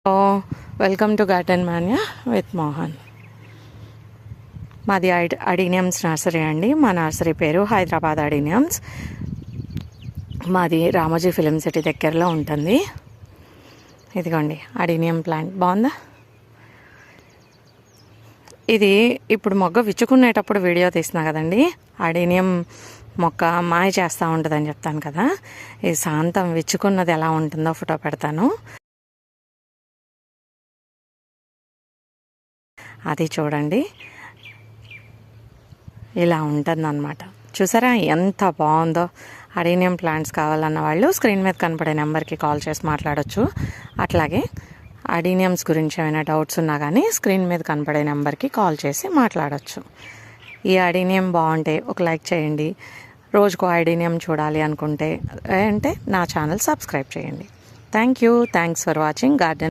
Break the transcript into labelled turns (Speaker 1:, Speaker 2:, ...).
Speaker 1: So welcome to garden Manya with Mohan. మాది adeniums nursery అండి. మా నర్సరీ పేరు హైదరాబాద్ అడీనియమ్స్. మాది రామోజీ ఫిలిం సిటీ దగ్గరలో ఉంటుంది. ఇదిగోండి అడీనియం ప్లాంట్ బాగుందా. ఇది ఇప్పుడు మొగ్గ విచ్చుకునేటప్పుడు వీడియో తీస్తున్నా కదండి. అడీనియం మొక్క మాయ చేస్తూ ఉంటుందని చెప్తాను కదా. ఈ శాంతం విచ్చుకున్నది ఎలా ఉంటుందో ఫోటో పెడతాను. అది చూడండి, ఇలా ఉంటుందన్నమాట. చూసారా ఎంత బాగుందో. అడీనియం ప్లాంట్స్ కావాలన్న వాళ్ళు స్క్రీన్ మీద కనపడే నెంబర్కి కాల్ చేసి మాట్లాడవచ్చు. అట్లాగే అడీనియమ్స్ గురించి ఏమైనా డౌట్స్ ఉన్నా కానీ స్క్రీన్ మీద కనపడే నెంబర్కి కాల్ చేసి మాట్లాడవచ్చు. ఈ అడీనియం బాగుంటే ఒక లైక్ చేయండి. రోజుకో అడీనియం చూడాలి అనుకుంటే అంటే నా ఛానల్ సబ్స్క్రైబ్ చేయండి. Thanks for watching garden.